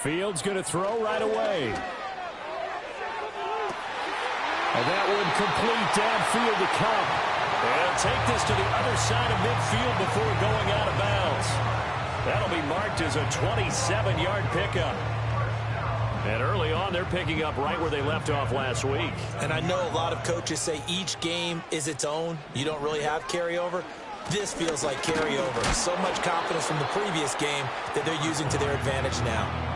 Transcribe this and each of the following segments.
Fields going to throw right away. And that one complete downfield to Cup. And take this to the other side of midfield before going out of bounds. That'll be marked as a 27-yard pickup. And early on, they're picking up right where they left off last week. And I know a lot of coaches say each game is its own. You don't really have carryover. This feels like carryover. So much confidence from the previous game that they're using to their advantage now.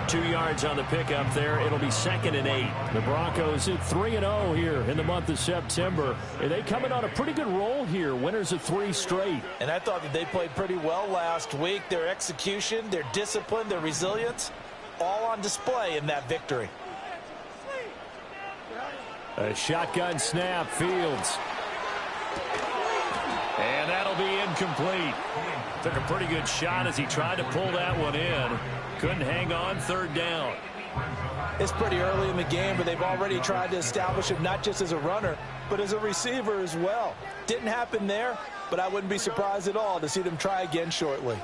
2 yards on the pickup there. It'll be 2nd and 8. The Broncos at 3-0 here in the month of September. And they come in on a pretty good roll here. Winners of 3 straight. And I thought that they played pretty well last week. Their execution, their discipline, their resilience, all on display in that victory. A shotgun snap, Fields. And that'll be incomplete. Took a pretty good shot as he tried to pull that one in. Couldn't hang on, 3rd down. It's pretty early in the game, but they've already tried to establish him not just as a runner, but as a receiver as well. Didn't happen there, but I wouldn't be surprised at all to see them try again shortly.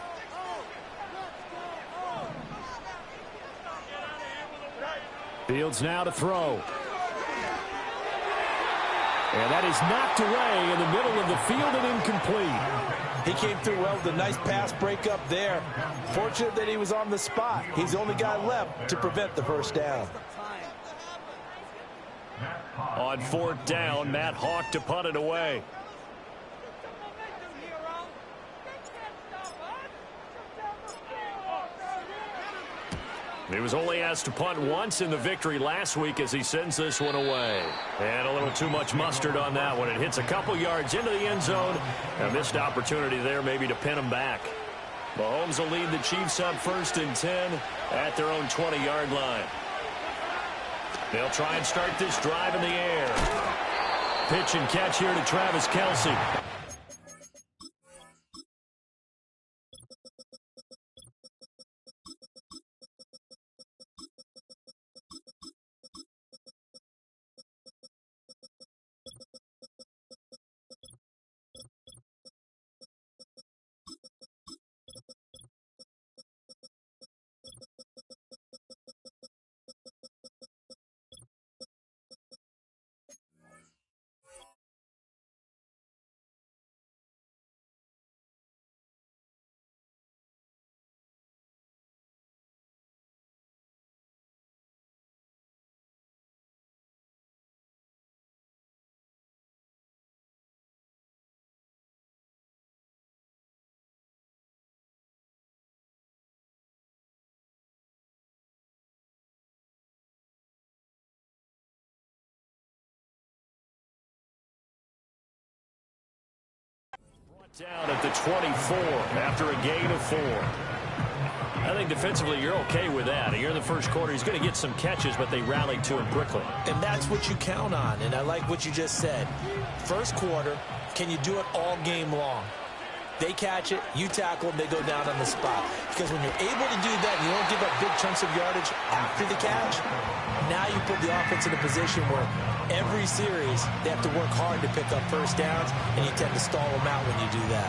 Fields now to throw. And that is knocked away in the middle of the field and incomplete. He came through well with a nice pass breakup there. Fortunate that he was on the spot. He's the only guy left to prevent the first down. On 4th down, Matt Hawk to punt it away. He was only asked to punt once in the victory last week as he sends this one away. And a little too much mustard on that one. It hits a couple yards into the end zone. A missed opportunity there maybe to pin him back. Mahomes will lead the Chiefs up 1st and 10 at their own 20-yard line. They'll try and start this drive in the air. Pitch and catch here to Travis Kelce. Down at the 24 after a gain of 4. I think defensively you're okay with that. Here in the first quarter, he's going to get some catches, but they rallied to him quickly. And that's what you count on, and I like what you just said. First quarter, can you do it all game long? They catch it, you tackle them, they go down on the spot. Because when you're able to do that, you don't give up big chunks of yardage after the catch, now you put the offense in a position where every series they have to work hard to pick up first downs, and you tend to stall them out when you do that.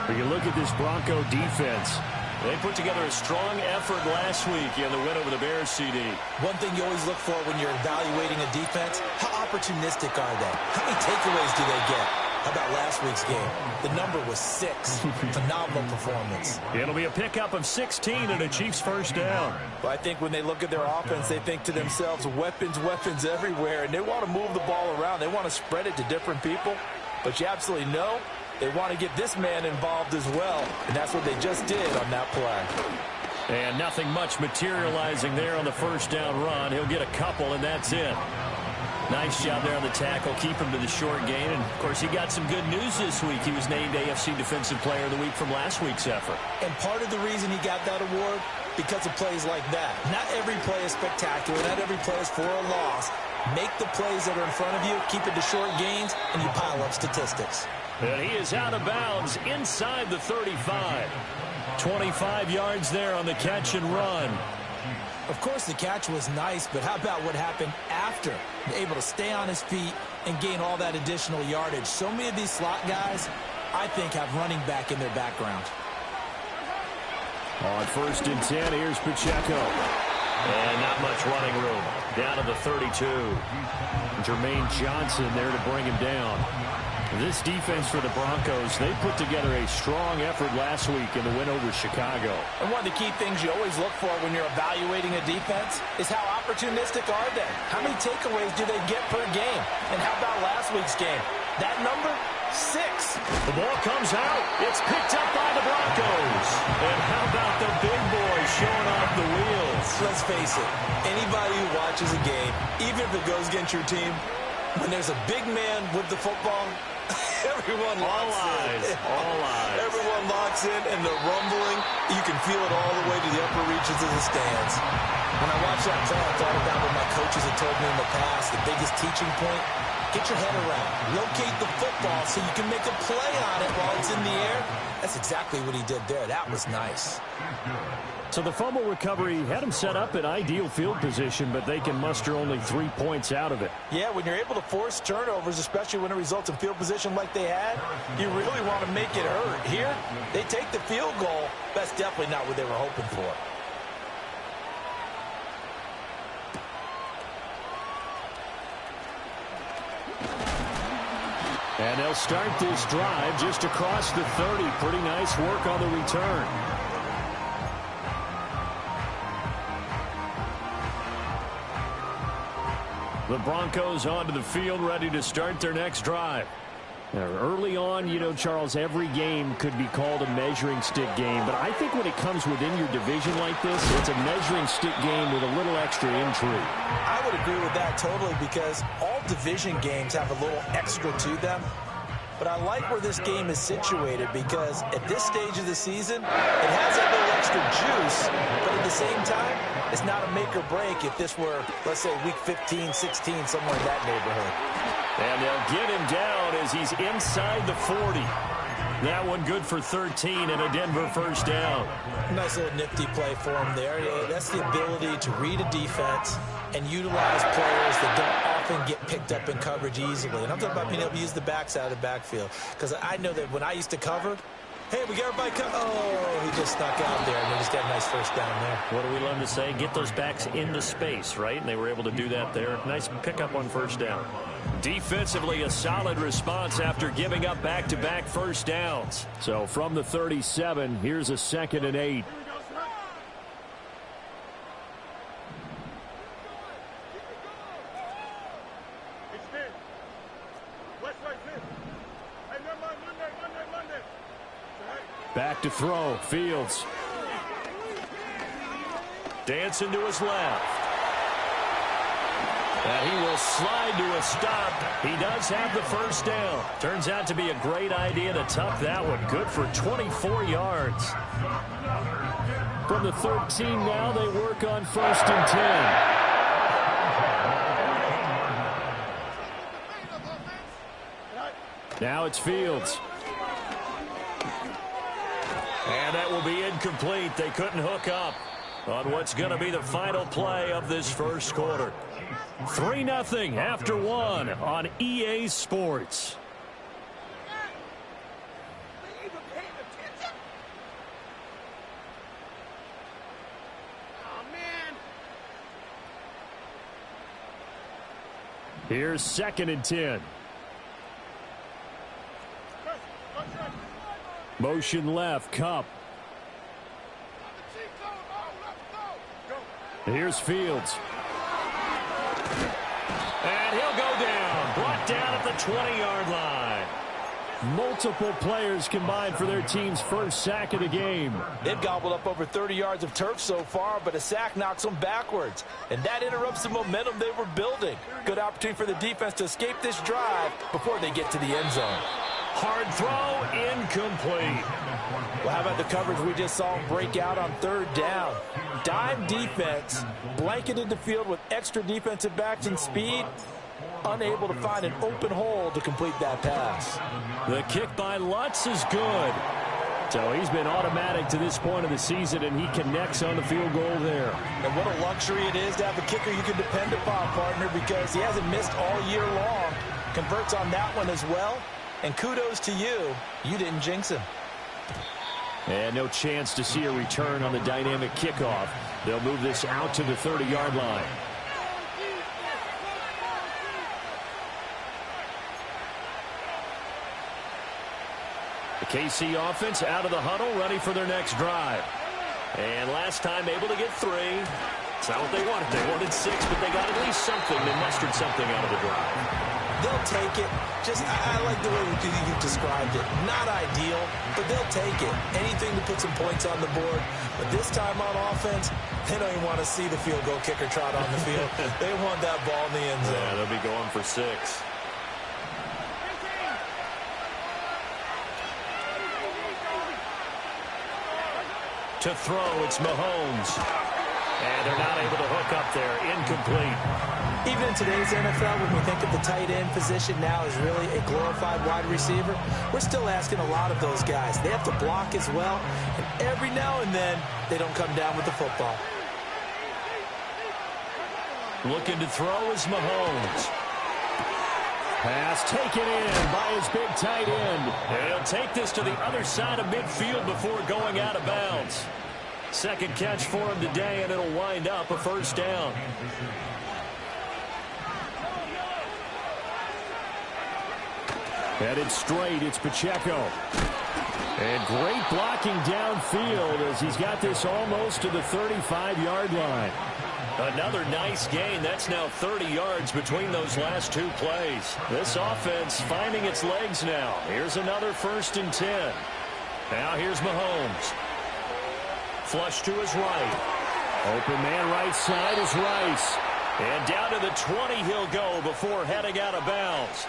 When you look at this Bronco defense, they put together a strong effort last week in the win over the Bears, CD. One thing you always look for when you're evaluating a defense, how opportunistic are they? How many takeaways do they get? How about last week's game? The number was 6. Phenomenal performance. It'll be a pickup of 16 and a Chiefs first down. But I think when they look at their offense, they think to themselves, weapons, weapons everywhere, and they want to move the ball around. They want to spread it to different people. But you absolutely know they want to get this man involved as well, and that's what they just did on that play. And nothing much materializing there on the first down run. He'll get a couple, and that's it. Nice job there on the tackle. Keep him to the short gain. And, of course, he got some good news this week. He was named AFC Defensive Player of the Week from last week's effort. And part of the reason he got that award, because of plays like that. Not every play is spectacular. Not every play is for a loss. Make the plays that are in front of you, keep it to short gains, and you pile up statistics. And he is out of bounds inside the 35. 25 yards there on the catch and run. Of course, the catch was nice, but how about what happened after? Able to stay on his feet and gain all that additional yardage. So many of these slot guys, I think, have running back in their background. On 1st and 10, here's Pacheco. And not much running room. Down to the 32. Jermaine Johnson there to bring him down. This defense for the Broncos, they put together a strong effort last week in the win over Chicago. And one of the key things you always look for when you're evaluating a defense is how opportunistic are they? How many takeaways do they get per game? And how about last week's game? That number? 6. The ball comes out. It's picked up by the Broncos. And how about the big boy showing off the wheels? Let's face it, anybody who watches a game, even if it goes against your team, when there's a big man with the football, everyone locks in. All eyes. Everyone locks in, and the rumbling, you can feel it all the way to the upper reaches of the stands. When I watched that play, I thought about what my coaches had told me in the past, the biggest teaching point. Get your head around. Locate the football so you can make a play on it while it's in the air. That's exactly what he did there. That was nice. So the fumble recovery had him set up in ideal field position, but they can muster only 3 points out of it. Yeah, when you're able to force turnovers, especially when it results in field position like they had, you really want to make it hurt. Here, they take the field goal. That's definitely not what they were hoping for. And they'll start this drive just across the 30. Pretty nice work on the return. The Broncos onto the field, ready to start their next drive. Now, early on, you know, Charles, every game could be called a measuring stick game. But I think when it comes within your division like this, it's a measuring stick game with a little extra intrigue. I would agree with that totally because all division games have a little extra to them. But I like where this game is situated because at this stage of the season, it has that little extra juice, but at the same time, it's not a make or break if this were, let's say, week 15, 16, somewhere in that neighborhood. And they'll get him down as he's inside the 40. That one good for 13 and a Denver first down. Nice little nifty play for him there. That's the ability to read a defense and utilize players that don't often get picked up in coverage easily. And I'm talking about being able to use the backs out of the backfield. Because I know that when I used to cover, hey, we got everybody covered. Oh, he just snuck out there, and they just got a nice first down there. What do we love to say? Get those backs into space, right? And they were able to do that there. Nice pickup on first down. Defensively, a solid response after giving up back-to-back first downs. So from the 37, here's a 2nd and 8. Back to throw, Fields. Dancing to his left. And he will slide to a stop. He does have the first down. Turns out to be a great idea to tuck that one. Good for 24 yards. From the 13 now, they work on 1st and 10. Now it's Fields. And that will be incomplete. They couldn't hook up on what's going to be the final play of this first quarter. 3-0 after 1 on EA Sports. Here's 2nd and 10. Motion left, Kupp. Here's Fields. And he'll go down. Brought down at the 20-yard line. Multiple players combined for their team's first sack of the game. They've gobbled up over 30 yards of turf so far, but a sack knocks them backwards. And that interrupts the momentum they were building. Good opportunity for the defense to escape this drive before they get to the end zone. Hard throw, incomplete. Well, how about the coverage we just saw him break out on 3rd down? Dime defense, blanketed the field with extra defensive backs and speed, unable to find an open hole to complete that pass. The kick by Lutz is good. So he's been automatic to this point of the season, and he connects on the field goal there. And what a luxury it is to have a kicker you can depend upon, partner, because he hasn't missed all year long. Converts on that one as well. And kudos to you. You didn't jinx him. And no chance to see a return on the dynamic kickoff. They'll move this out to the 30-yard line. The KC offense out of the huddle, ready for their next drive. And last time able to get 3. It's not what they wanted. They wanted 6, but they got at least something. They mustered something out of the drive. They'll take it. I like the way you described it. Not ideal, but they'll take it. Anything to put some points on the board. But this time on offense, they don't even want to see the field goal kicker trot on the field. They want that ball in the end zone. Yeah, they'll be going for 6. To throw, it's Mahomes. And they're not able to hook up there. Incomplete. Even in today's NFL, when we think of the tight end position now as really a glorified wide receiver, we're still asking a lot of those guys. They have to block as well, and every now and then, they don't come down with the football. Looking to throw is Mahomes. Pass taken in by his big tight end. And he'll take this to the other side of midfield before going out of bounds. Second catch for him today, and it'll wind up a first down. Headed straight, it's Pacheco. And great blocking downfield as he's got this almost to the 35-yard line. Another nice gain. That's now 30 yards between those last 2 plays. This offense finding its legs now. Here's another 1st and 10. Now here's Mahomes. Flush to his right. Open man right side is Rice. And down to the 20 he'll go before heading out of bounds.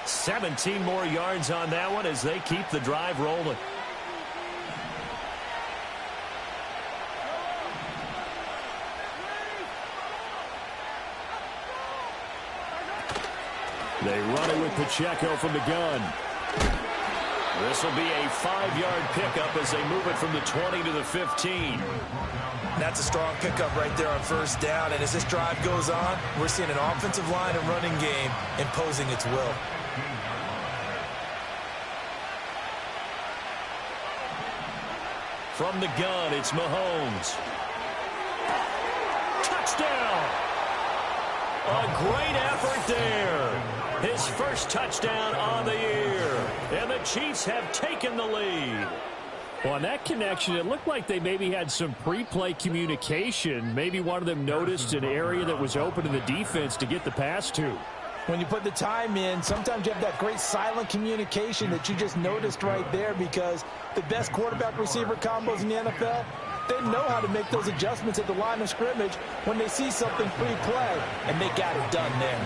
17 more yards on that one as they keep the drive rolling. They run it with Pacheco from the gun. This will be a 5-yard pickup as they move it from the 20 to the 15. That's a strong pickup right there on first down. And as this drive goes on, we're seeing an offensive line and running game imposing its will. From the gun, it's Mahomes. Touchdown! A great effort there. His first touchdown on the year. And the Chiefs have taken the lead. Well, on that connection, it looked like they maybe had some pre-play communication. Maybe one of them noticed an area that was open to the defense to get the pass to. When you put the time in, sometimes you have that great silent communication that you just noticed right there, because the best quarterback-receiver combos in the NFL, they know how to make those adjustments at the line of scrimmage when they see something pre-play, and they got it done there.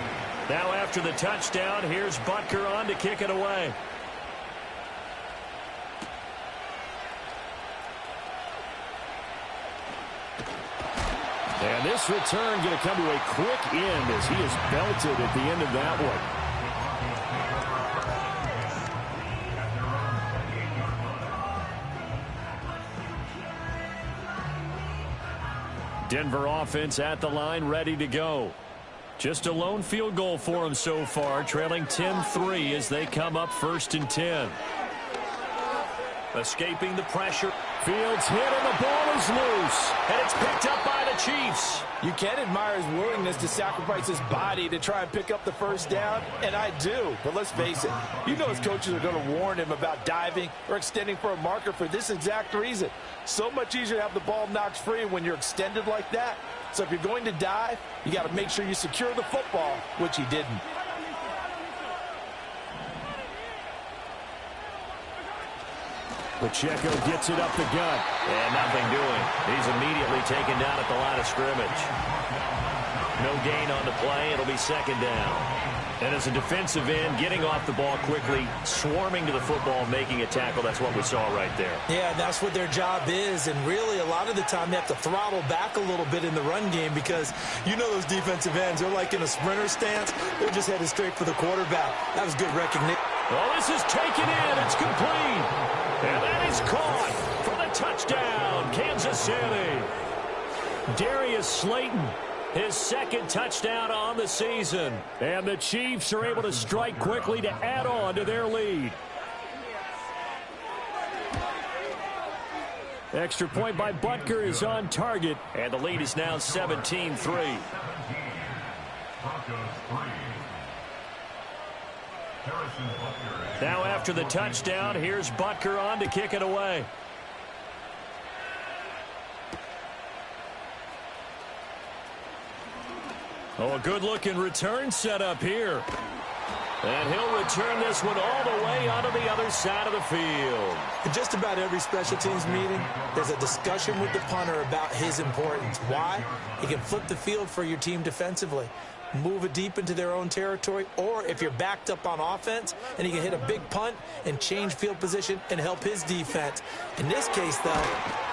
Now after the touchdown, here's Butker on to kick it away. And this return going to come to a quick end as he is belted at the end of that one. Denver offense at the line, ready to go. Just a lone field goal for them so far, trailing 10-3 as they come up 1st and 10. Escaping the pressure. Fields hit and the ball is loose. And it's picked up by the Chiefs. You can admire his willingness to sacrifice his body to try and pick up the first down, and I do. But let's face it, you know his coaches are going to warn him about diving or extending for a marker for this exact reason. So much easier to have the ball knocked free when you're extended like that. So if you're going to dive, you got to make sure you secure the football, which he didn't. Pacheco gets it up the gut. And nothing doing. He's immediately taken down at the line of scrimmage. No gain on the play. It'll be 2nd down. And as a defensive end, getting off the ball quickly, swarming to the football, making a tackle, that's what we saw right there. Yeah, that's what their job is. And really, a lot of the time, they have to throttle back a little bit in the run game, because you know those defensive ends, they're like in a sprinter stance. They're just headed straight for the quarterback. That was good recognition. Well, this is taken in. It's complete. And that is caught for the touchdown, Kansas City. Darius Slayton, his 2nd touchdown on the season. And the Chiefs are able to strike quickly to add on to their lead. Extra point by Butker is on target, and the lead is now 17-3. Now after the touchdown, here's Butker on to kick it away. Oh, a good-looking return set up here. And he'll return this one all the way onto the other side of the field. In just about every special teams meeting, there's a discussion with the punter about his importance. Why? He can flip the field for your team defensively, move it deep into their own territory, or if you're backed up on offense, and he can hit a big punt and change field position and help his defense. In this case, though,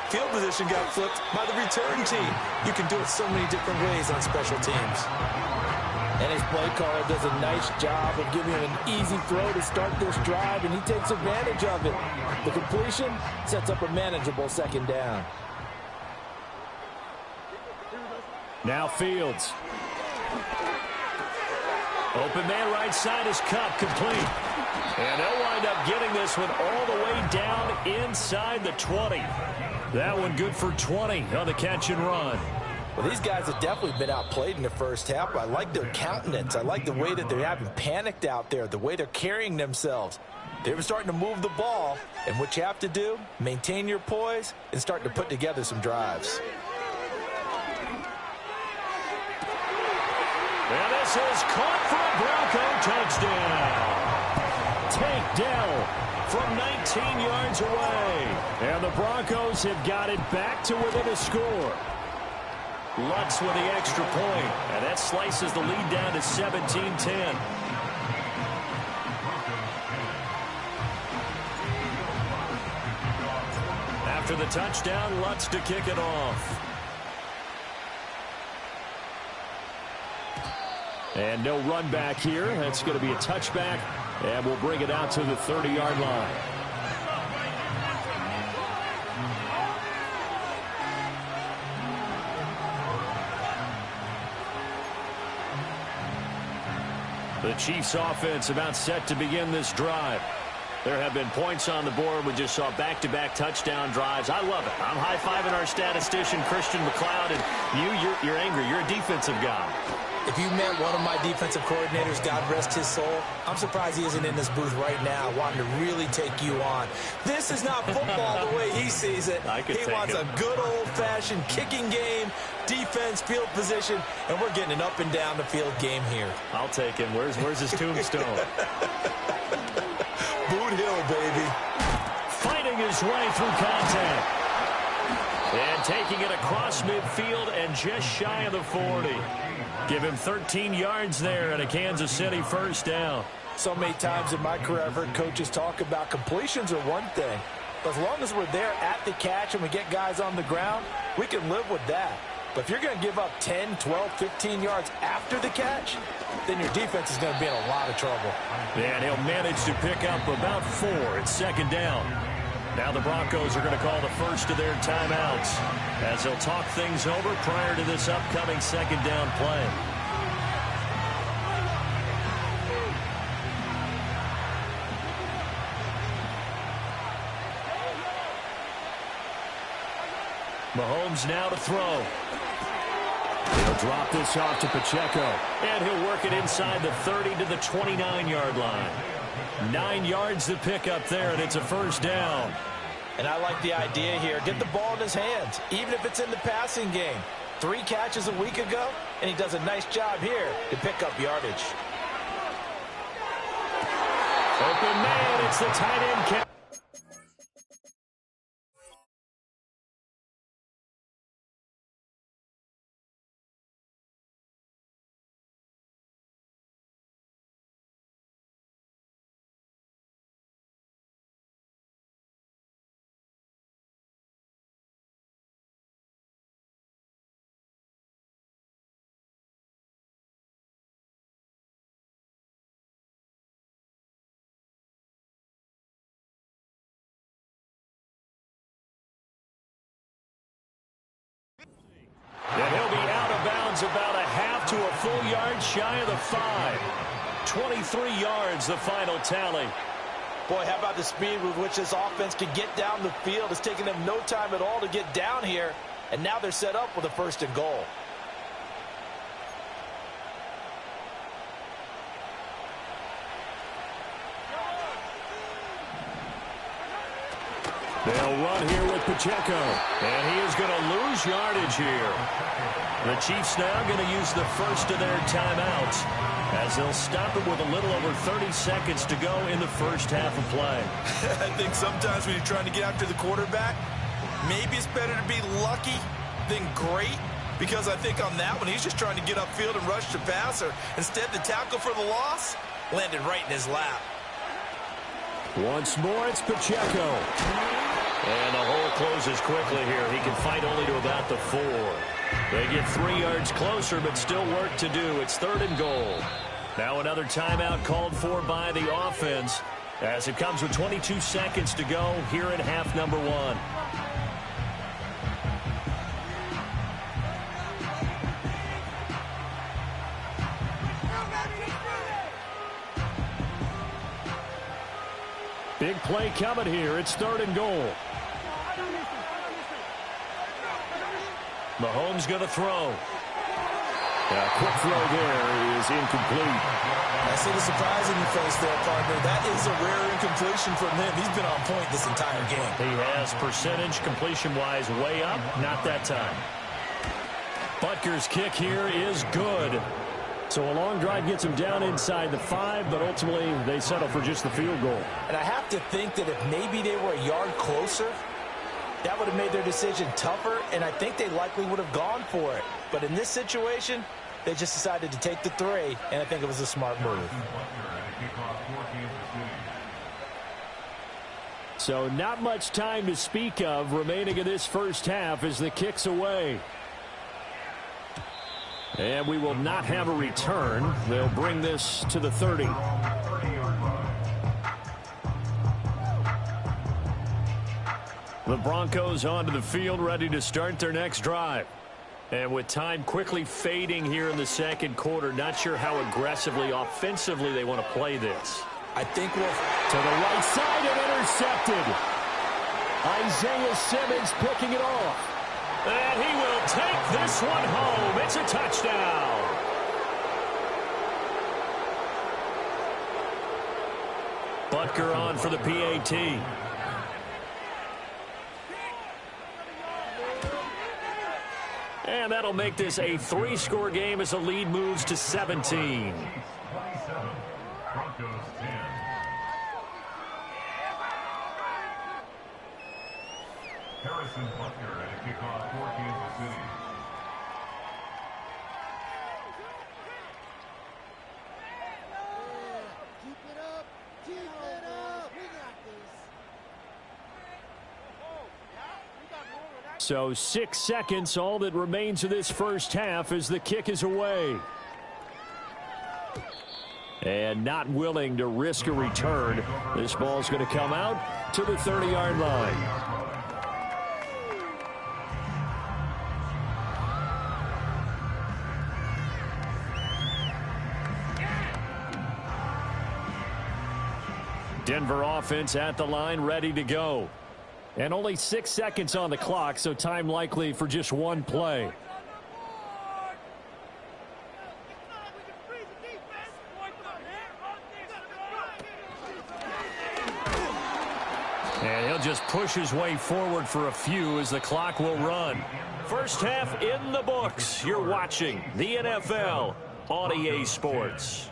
field position got flipped by the return team. You can do it so many different ways on special teams. And his play caller does a nice job of giving him an easy throw to start this drive, and he takes advantage of it. The completion sets up a manageable second down. Now Fields. Open man right side is Cup, complete. And they'll wind up getting this one all the way down inside the 20. That one good for 20 on the catch and run. Well, these guys have definitely been outplayed in the first half. I like their countenance. I like the way that they're having panicked out there, the way they're carrying themselves. They were starting to move the ball, and what you have to do, maintain your poise and start to put together some drives. And this is caught for a Bronco touchdown. Takedown from 19 yards away. And the Broncos have got it back to within a score. Lutz with the extra point, and that slices the lead down to 17-10. After the touchdown, Lutz to kick it off. And no run back here. That's going to be a touchback, and we'll bring it out to the 30-yard line. The Chiefs offense about set to begin this drive. There have been points on the board. We just saw back-to-back touchdown drives. I love it. I'm high-fiving our statistician, Christian McLeod, and you're angry. You're a defensive guy. If you met one of my defensive coordinators, God rest his soul, I'm surprised he isn't in this booth right now wanting to really take you on. This is not football the way he sees it. He wants a good old-fashioned kicking game, defense, field position, and we're getting an up-and-down-the-field game here. I'll take him. Where's his tombstone? Boot Hill, baby. Fighting his way through contact. And taking it across midfield and just shy of the 40. Give him 13 yards there and a Kansas City first down. So many times in my career I've heard coaches talk about completions are one thing. But as long as we're there at the catch and we get guys on the ground, we can live with that. But if you're going to give up 10, 12, 15 yards after the catch, then your defense is going to be in a lot of trouble. And he'll manage to pick up about 4 at second down. Now the Broncos are going to call the first of their timeouts as they'll talk things over prior to this upcoming second down play. Mahomes now to throw. He'll drop this off to Pacheco, and he'll work it inside the 30 to the 29-yard line. 9 yards to pick up there, and it's a first down. And I like the idea here. Get the ball in his hands, even if it's in the passing game. 3 catches a week ago, and he does a nice job here to pick up yardage. Open man, it's the tight end catch. And he'll be out of bounds about a half to a full yard shy of the 5. 23 yards, the final tally. Boy, how about the speed with which this offense can get down the field? It's taking them no time at all to get down here, and now they're set up with a 1st and goal. They'll run here with Pacheco, and he is going to lose yardage here. The Chiefs now going to use the first of their timeouts as they'll stop it with a little over 30 seconds to go in the first half of play. I think sometimes when you're trying to get after the quarterback, maybe it's better to be lucky than great, because I think on that one, he's just trying to get upfield and rush the passer. Instead, the tackle for the loss landed right in his lap. Once more, it's Pacheco. And the hole closes quickly here. He can fight only to about the 4. They get 3 yards closer, but still work to do. It's 3rd and goal. Now another timeout called for by the offense as it comes with 22 seconds to go here in half number 1. Big play coming here. It's 3rd and goal. Mahomes going to throw. A quick throw there is incomplete. I see the surprise in your face there, partner. That is a rare incompletion from him. He's been on point this entire game. He has percentage completion-wise way up. Not that time. Butker's kick here is good. So a long drive gets him down inside the 5, but ultimately they settle for just the field goal. And I have to think that if maybe they were a yard closer, that would have made their decision tougher, and I think they likely would have gone for it. But in this situation, they just decided to take the 3, and I think it was a smart move. So not much time to speak of remaining in this first half as the kick's away. And we will not have a return. They'll bring this to the 30. The Broncos onto the field, ready to start their next drive. And with time quickly fading here in the second quarter, not sure how aggressively, offensively they want to play this. I think we'll... To the right side and intercepted. Isaiah Simmons picking it off. And he will take this one home. It's a touchdown. Butker on for the PAT. And that'll make this a 3-score game as the lead moves to 17. Harrison Butker at a kickoff for Kansas City. Keep it up. Keep it up. We got this. So 6 seconds, all that remains of this first half as the kick is away. And not willing to risk a return. This ball's going to come out to the 30-yard line. Denver offense at the line, ready to go. And only 6 seconds on the clock, so time likely for just one play. And he'll just push his way forward for a few as the clock will run. First half in the books. You're watching the NFL on EA Sports.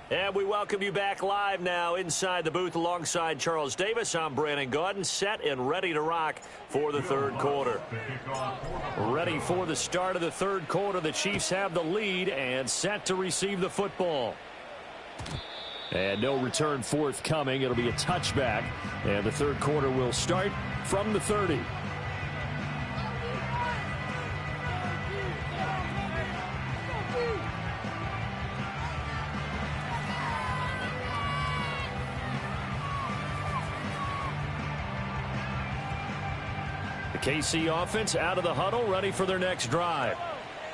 And we welcome you back live now inside the booth alongside Charles Davis. I'm Brandon Gaudin, set and ready to rock for the third quarter. Ready for the start of the third quarter. The Chiefs have the lead and set to receive the football. And no return forthcoming. It'll be a touchback. And the third quarter will start from the 30. The KC offense out of the huddle, ready for their next drive.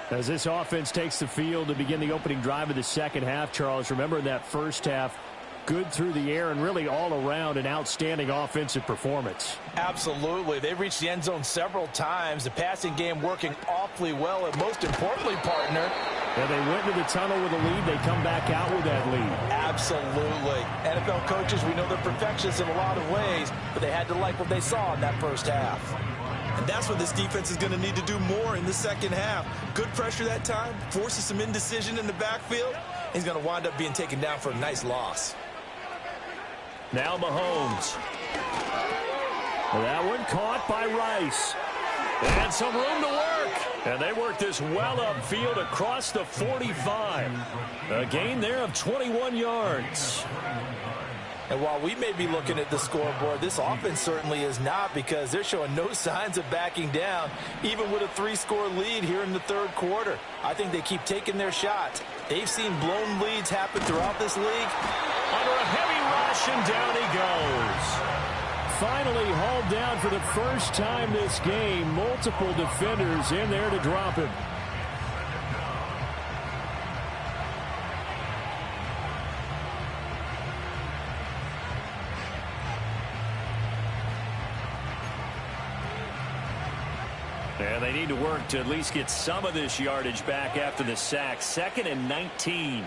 As this offense takes the field to begin the opening drive of the second half, Charles, remember in that first half, good through the air and really all around an outstanding offensive performance. Absolutely. They've reached the end zone several times. The passing game working awfully well, and most importantly, partner, yeah, they went into the tunnel with a lead. They come back out with that lead. Absolutely. NFL coaches, we know they're perfectionists in a lot of ways, but they had to like what they saw in that first half. And that's what this defense is going to need to do more in the second half. Good pressure that time, forces some indecision in the backfield. He's going to wind up being taken down for a nice loss. Now Mahomes. That one caught by Rice. And some room to work. And they work this well upfield across the 45. A gain there of 21 yards. And while we may be looking at the scoreboard, this offense certainly is not, because they're showing no signs of backing down, even with a 3-score lead here in the third quarter. I think they keep taking their shots. They've seen blown leads happen throughout this league. Under a heavy rush, and down he goes. Finally hauled down for the first time this game. Multiple defenders in there to drop him. And they need to work to at least get some of this yardage back after the sack. 2nd and 19.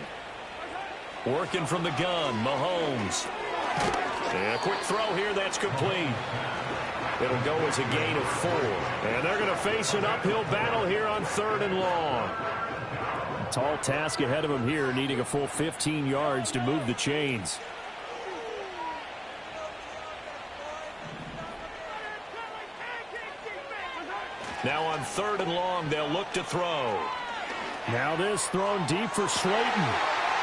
Working from the gun, Mahomes. And a quick throw here, that's complete. It'll go as a gain of 4. And they're going to face an uphill battle here on 3rd and long. Tall task ahead of him here, needing a full 15 yards to move the chains. Now on 3rd and long, they'll look to throw. Now this thrown deep for Slayton.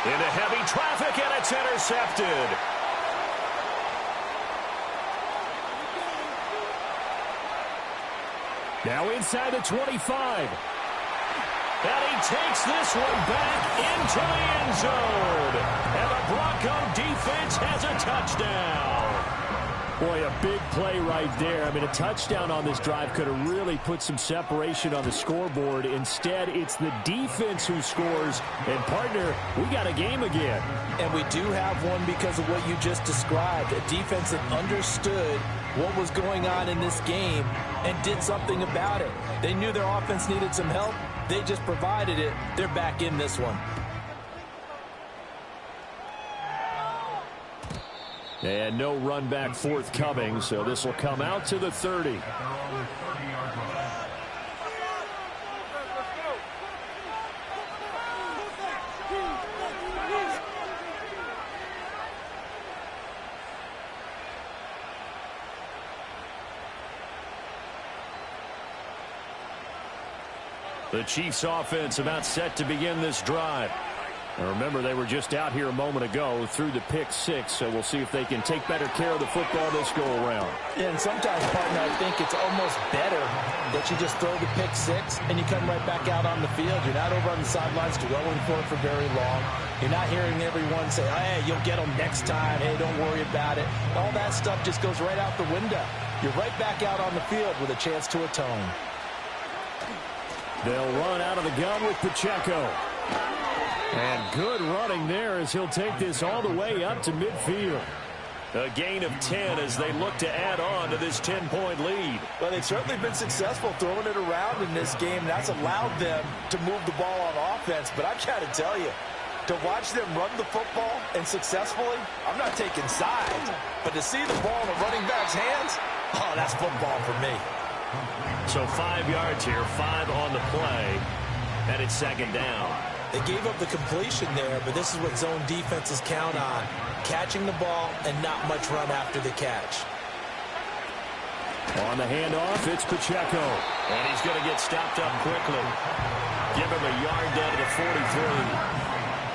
Into heavy traffic, and it's intercepted. Now inside the 25. And he takes this one back into the end zone. And the Bronco defense has a touchdown. Boy, a big play right there. I mean, a touchdown on this drive could have really put some separation on the scoreboard. Instead, it's the defense who scores. And, partner, we got a game again. And we do have one because of what you just described. A defense that understood what was going on in this game and did something about it. They knew their offense needed some help. They just provided it. They're back in this one. And no run back forthcoming, so this will come out to the 30. The Chiefs offense about set to begin this drive. And remember, they were just out here a moment ago through the pick 6, so we'll see if they can take better care of the football this go-around. And sometimes, partner, I think it's almost better that you just throw the pick 6 and you come right back out on the field. You're not over on the sidelines dwelling for it for very long. You're not hearing everyone say, hey, you'll get them next time. Hey, don't worry about it. All that stuff just goes right out the window. You're right back out on the field with a chance to atone. They'll run out of the gun with Pacheco. And good running there as he'll take this all the way up to midfield. A gain of 10 as they look to add on to this 10-point lead. Well, they've certainly been successful throwing it around in this game. That's allowed them to move the ball on offense. But I've got to tell you, to watch them run the football and successfully, I'm not taking sides. But to see the ball in the running back's hands, oh, that's football for me. So 5 yards here, 5 on the play, and it's 2nd down. They gave up the completion there, but this is what zone defenses count on. Catching the ball and not much run after the catch. On the handoff, it's Pacheco. And he's going to get stopped up quickly. Give him a yard down to the 43.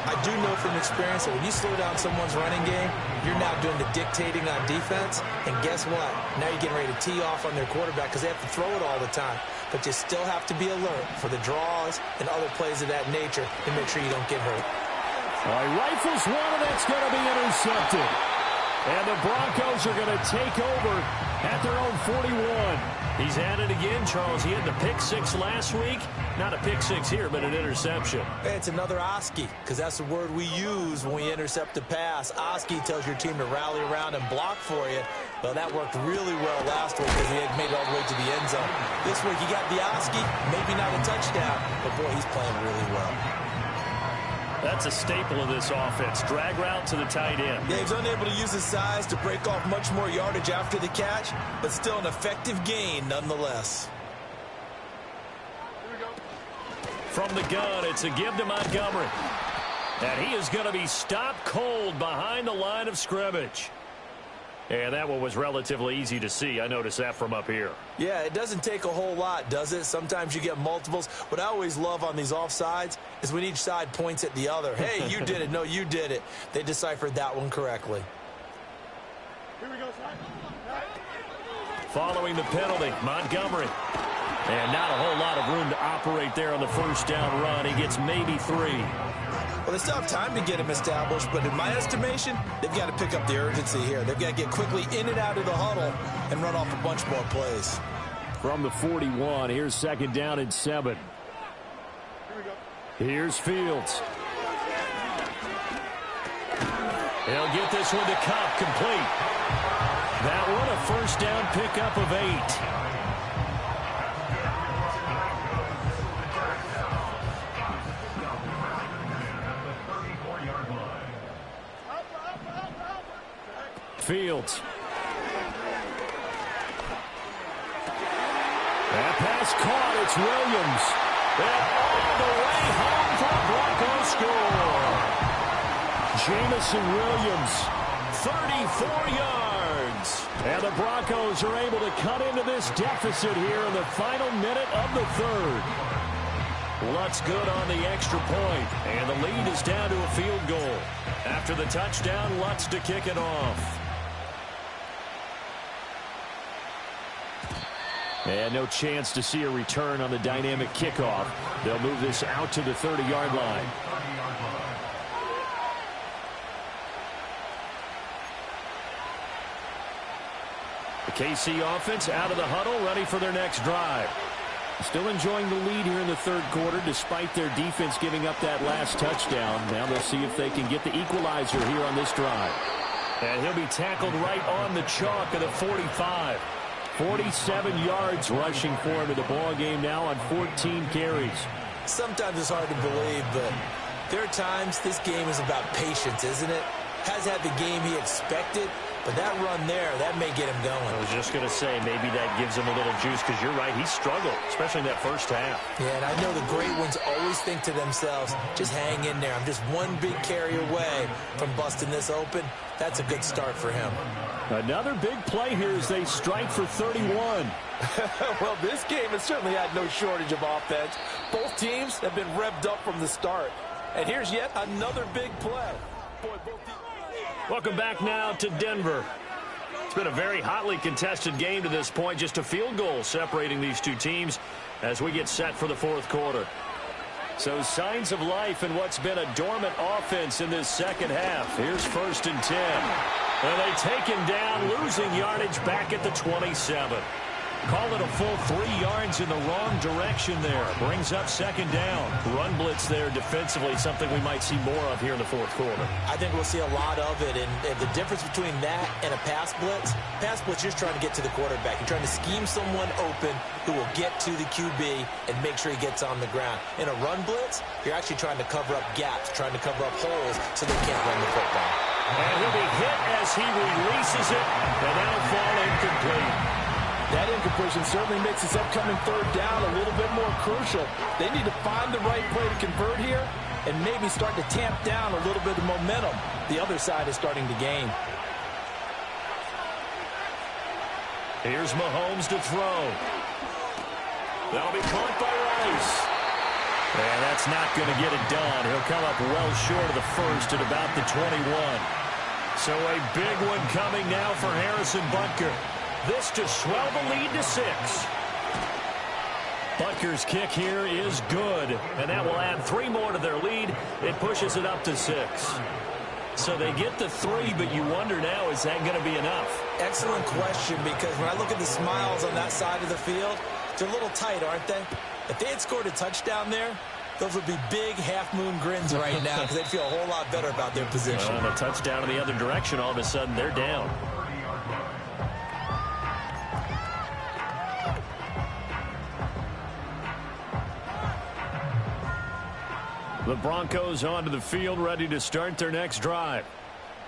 I do know from experience that when you slow down someone's running game, you're now doing the dictating on defense. And guess what? Now you're getting ready to tee off on their quarterback because they have to throw it all the time. But you still have to be alert for the draws and other plays of that nature to make sure you don't get hurt. He rifles one, and that's going to be intercepted. And the Broncos are going to take over at their own 41. He's at it again, Charles. He had the pick six last week. Not a pick six here, but an interception. Hey, it's another Oski, because that's the word we use when we intercept a pass. Oski tells your team to rally around and block for you. Well, that worked really well last week because he had made it all the way to the end zone. This week, he got the Oski, maybe not a touchdown, but boy, he's playing really well. That's a staple of this offense. Drag route to the tight end. Yeah, he's unable to use his size to break off much more yardage after the catch, but still an effective gain nonetheless. From the gun, it's a give to Montgomery. And he is going to be stopped cold behind the line of scrimmage. And that one was relatively easy to see. I noticed that from up here. Yeah, it doesn't take a whole lot, does it? Sometimes you get multiples. What I always love on these offsides is when each side points at the other. Hey, you did it. No, you did it. They deciphered that one correctly. Here we go, Following the penalty, Montgomery. And not a whole lot of room to operate there on the first down run. He gets maybe 3. Well, they still have time to get him established, but in my estimation, they've got to pick up the urgency here. They've got to get quickly in and out of the huddle and run off a bunch more plays. From the 41, here's second down and 7. Here's Fields. He'll get this one to Cup, complete. That one a first down pickup of 8. Fields. That pass caught. It's Williams. And all the way home for a Broncos score. Jamison Williams, 34 yards. And the Broncos are able to cut into this deficit here in the final minute of the third. Lutz good on the extra point, and the lead is down to a field goal. After the touchdown, Lutz to kick it off. And no chance to see a return on the dynamic kickoff. They'll move this out to the 30-yard line. The KC offense out of the huddle, ready for their next drive. Still enjoying the lead here in the third quarter, despite their defense giving up that last touchdown. Now they'll see if they can get the equalizer here on this drive. And he'll be tackled right on the chalk of the 45. 47 yards rushing for him to the ball game now on 14 carries. Sometimes it's hard to believe, but there are times this game is about patience, isn't it? Has had the game he expected, but that run there, that may get him going. I was just going to say, maybe that gives him a little juice, because you're right, he struggled, especially in that first half. Yeah, and I know the great ones always think to themselves, just hang in there. I'm just one big carry away from busting this open. That's a good start for him. Another big play here as they strike for 31. Well, this game has certainly had no shortage of offense. Both teams have been revved up from the start. And here's yet another big play. Boy, both teams... Welcome back now to Denver. It's been a very hotly contested game to this point. Just a field goal separating these two teams as we get set for the fourth quarter. So signs of life in what's been a dormant offense in this second half. Here's 1st and 10. And they take him down, losing yardage back at the 27. Call it a full 3 yards in the wrong direction there. Brings up second down. Run blitz there defensively, something we might see more of here in the fourth quarter. I think we'll see a lot of it, and the difference between that and a pass blitz, you're just trying to get to the quarterback. You're trying to scheme someone open who will get to the QB and make sure he gets on the ground. In a run blitz, you're actually trying to cover up gaps, trying to cover up holes so they can't run the football. And he'll be hit as he releases it, and that'll fall incomplete. That incompletion certainly makes this upcoming third down a little bit more crucial. They need to find the right play to convert here and maybe start to tamp down a little bit of momentum the other side is starting to gain. Here's Mahomes to throw. That'll be caught by Rice. And that's not going to get it done. He'll come up well short of the first at about the 21. So a big one coming now for Harrison Butker. This to swell the lead to 6. Butker's kick here is good, and that will add 3 more to their lead. It pushes it up to 6. So they get the 3, but you wonder now, is that going to be enough? Excellent question, because when I look at the smiles on that side of the field, they're a little tight, aren't they? If they had scored a touchdown there, those would be big half-moon grins right now because they'd feel a whole lot better about their position. Well, a touchdown in the other direction, all of a sudden they're down. The Broncos onto the field, ready to start their next drive.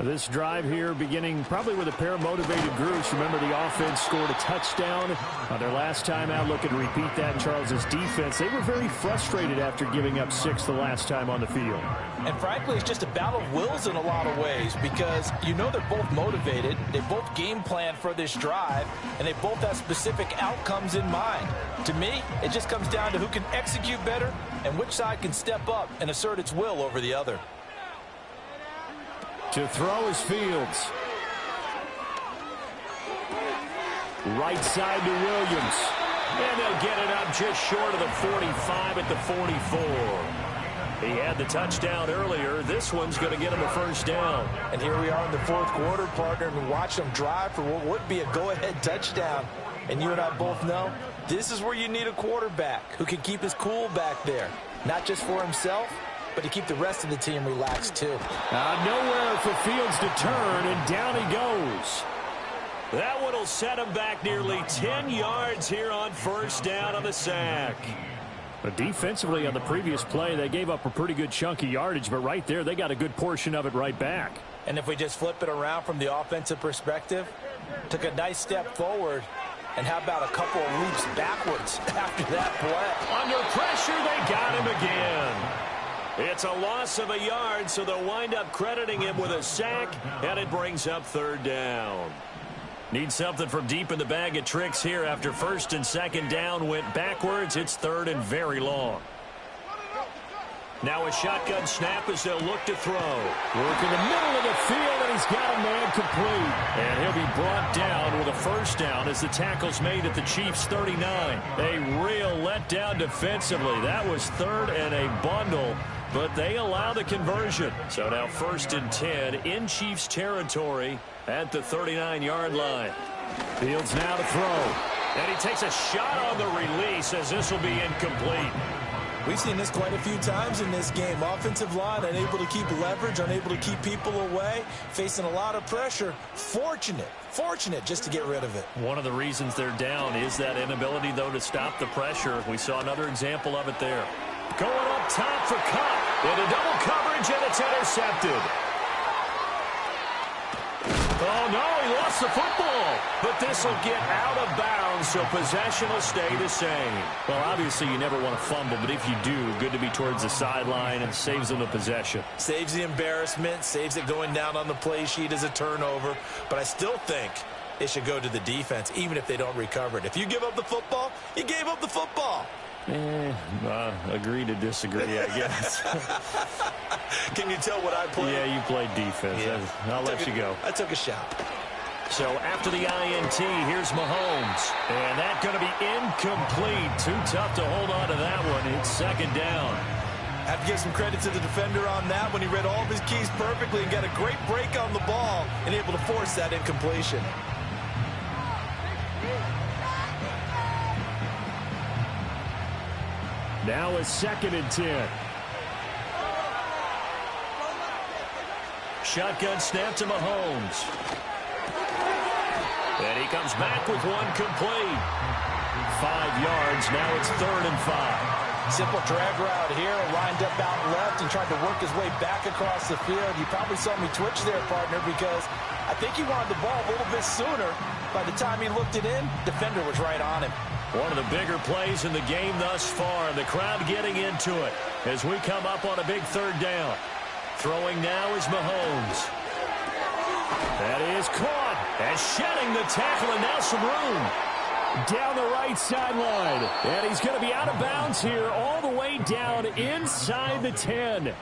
This drive here beginning probably with a pair of motivated groups. Remember, the offense scored a touchdown on their last time out. Looking to repeat that in Charles's defense. They were very frustrated after giving up 6 the last time on the field. And frankly, it's just a battle of wills in a lot of ways because you know they're both motivated. They both game plan for this drive, and they both have specific outcomes in mind. To me, it just comes down to who can execute better and which side can step up and assert its will over the other. To throw is Fields. Right side to Williams. And they'll get it up just short of the 45 at the 44. He had the touchdown earlier. This one's going to get him a first down. And here we are in the fourth quarter, partner, and watch them drive for what would be a go-ahead touchdown. And you and I both know this is where you need a quarterback who can keep his cool back there, not just for himself, but to keep the rest of the team relaxed, too. Nowhere for Fields to turn, and down he goes. That one will set him back nearly 10 yards here on first down on the sack. But defensively on the previous play, they gave up a pretty good chunk of yardage, but right there, they got a good portion of it right back. And if we just flip it around from the offensive perspective, took a nice step forward, and how about a couple of leaps backwards after that play? Under pressure, they got him again. It's a loss of a yard, so they'll wind up crediting him with a sack, and it brings up third down. Need something from deep in the bag of tricks here after first and second down went backwards. It's third and very long. Now a shotgun snap as they'll look to throw. Work in the middle of the field, and he's got a man complete. And he'll be brought down with a first down as the tackle's made at the Chiefs' 39. A real letdown defensively. That was third and a bundle, but they allow the conversion. So now first and 10 in Chiefs territory at the 39-yard line. Fields now to throw. And he takes a shot on the release as this will be incomplete. We've seen this quite a few times in this game. Offensive line unable to keep leverage, unable to keep people away, facing a lot of pressure. Fortunate just to get rid of it. One of the reasons they're down is that inability, though, to stop the pressure. We saw another example of it there. Going up top for Gotw. Into double coverage, and it's intercepted. Oh, no, he lost the football. But this will get out of bounds, so possession will stay the same. Well, obviously, you never want to fumble, but if you do, good to be towards the sideline and saves them the possession. Saves the embarrassment, saves it going down on the play sheet as a turnover. But I still think it should go to the defense, even if they don't recover it. If you give up the football, you gave up the football. Agree to disagree, I guess. Can you tell what I played? Yeah, you played defense. Yeah. I'll let you go. I took a shot. So after the INT, here's Mahomes. And that's going to be incomplete. Too tough to hold on to that one. It's second down. I have to give some credit to the defender on that when he read all of his keys perfectly and got a great break on the ball and able to force that incompletion. Now it's second and 10. Shotgun snap to Mahomes. And he comes back with one complete. 5 yards. Now it's third and 5. Simple drag route here, lined up out left and tried to work his way back across the field. You probably saw me twitch there, partner, because I think he wanted the ball a little bit sooner. By the time he looked it in, defender was right on him. One of the bigger plays in the game thus far. The crowd getting into it as we come up on a big third down. Throwing now is Mahomes. That is caught. And shedding the tackle, and now some room. Down the right sideline. And he's going to be out of bounds here all the way down inside the 10.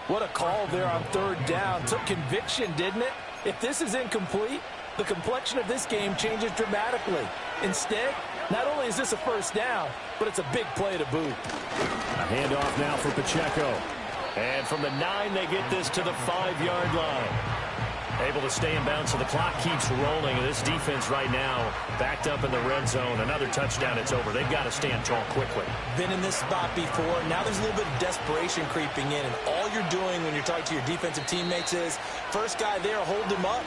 What a call there on third down. Took conviction, didn't it? If this is incomplete, the complexion of this game changes dramatically. Instead, not only is this a first down, but it's a big play to boot. A handoff now for Pacheco. And from the 9, they get this to the 5-yard line. Able to stay in bounds, so the clock keeps rolling. And this defense right now backed up in the red zone. Another touchdown, it's over. They've got to stand tall quickly. Been in this spot before. Now there's a little bit of desperation creeping in. And all you're doing when you're talking to your defensive teammates is, first guy there, hold him up.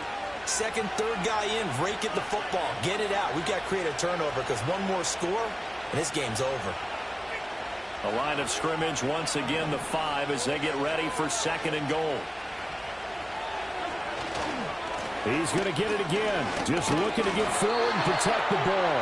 Second, third guy in, rake at the football. Get it out. We've got to create a turnover because one more score, and this game's over. A line of scrimmage, once again, the 5 as they get ready for 2nd and goal. He's going to get it again. Just looking to get through and protect the ball.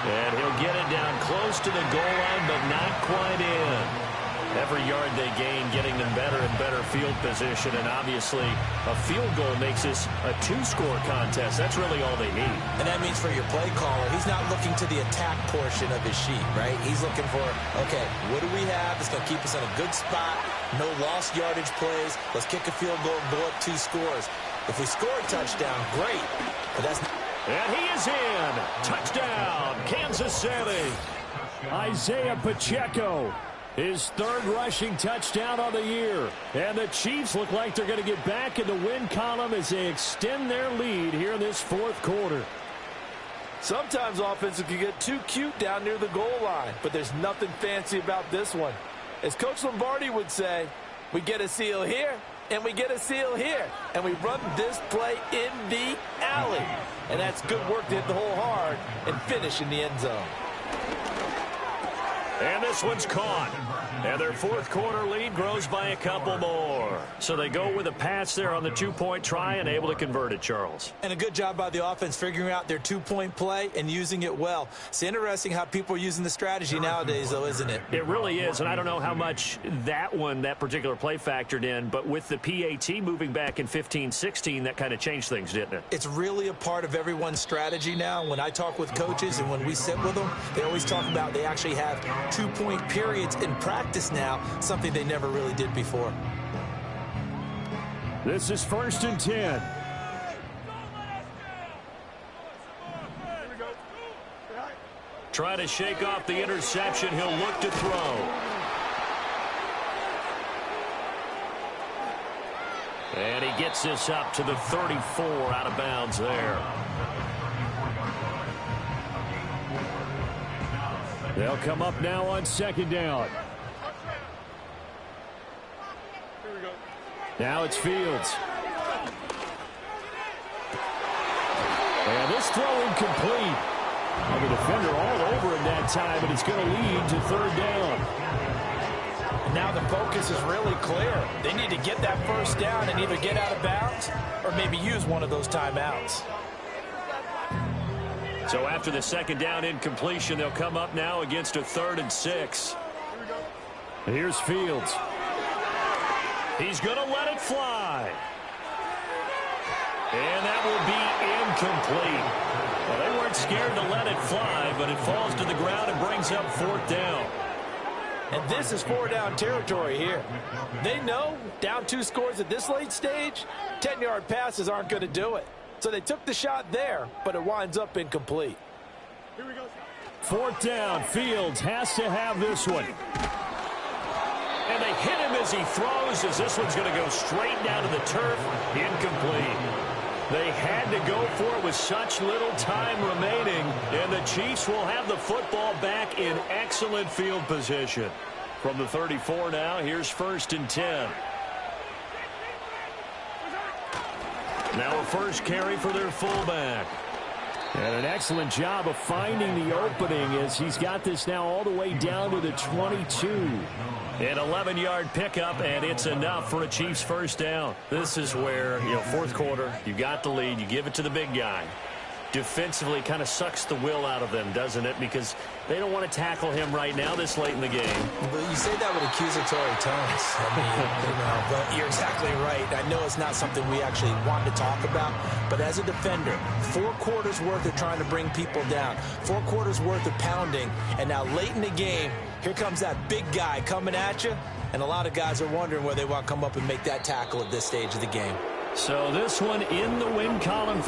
And he'll get it down close to the goal line, but not quite in. Every yard they gain, getting them better and better field position. And obviously, a field goal makes this a 2-score contest. That's really all they need. And that means for your play caller, he's not looking to the attack portion of his sheet, right? He's looking for, okay, what do we have that's going to keep us in a good spot? No lost yardage plays. Let's kick a field goal and go up 2 scores. If we score a touchdown, great. But that's... And he is in. Touchdown, Kansas City. Isaiah Pacheco, his 3rd rushing touchdown on the year. And the Chiefs look like they're going to get back in the win column as they extend their lead here in this 4th quarter. Sometimes offenses can get too cute down near the goal line, but there's nothing fancy about this one. As Coach Lombardi would say, we get a seal here, and we get a seal here, and we run this play in the alley. And that's good work to hit the hole hard and finish in the end zone. And this one's caught. And their 4th quarter lead grows by a couple more. So they go with a pass there on the 2-point try and able to convert it, Charles. And a good job by the offense figuring out their 2-point play and using it well. It's interesting how people are using the strategy nowadays, though, isn't it? It really is, and I don't know how much that particular play factored in, but with the PAT moving back in 15-16, that kind of changed things, didn't it? It's really a part of everyone's strategy now. When I talk with coaches and when we sit with them, they always talk about they actually have 2-point periods in practice now, something they never really did before. This is 1st and 10. Try to shake off the interception. He'll look to throw. And he gets this up to the 34, out of bounds there. They'll come up now on 2nd down. Now it's Fields. And this throw incomplete. And the defender all over it that time, and it's going to lead to 3rd down. And now the focus is really clear. They need to get that 1st down and either get out of bounds or maybe use one of those timeouts. So after the 2nd down incompletion, they'll come up now against a 3rd and 6. Here's Fields. He's going to let it fly. And that will be incomplete. Well, they weren't scared to let it fly, but it falls to the ground and brings up 4th down. And this is 4-down territory here. They know down 2 scores at this late stage, 10-yard passes aren't going to do it. So they took the shot there, but it winds up incomplete. 4th down. Fields has to have this one. And they hit him as he throws, as this one's going to go straight down to the turf. Incomplete. They had to go for it with such little time remaining, and the Chiefs will have the football back in excellent field position. From the 34 now, here's 1st and 10. Now a first carry for their fullback. And an excellent job of finding the opening as he's got this now all the way down to the 22. An 11-yard pickup, and it's enough for a Chiefs 1st down. This is where, 4th quarter, you got the lead, you give it to the big guy. Defensively kind of sucks the will out of them, doesn't it? Because they don't want to tackle him right now this late in the game. But you say that with accusatory tones. I mean, but you're exactly right. I know it's not something we actually want to talk about, but as a defender, 4 quarters worth of trying to bring people down, 4 quarters worth of pounding, and now late in the game, here comes that big guy coming at you, and a lot of guys are wondering whether they want to come up and make that tackle at this stage of the game. So this one in the win column.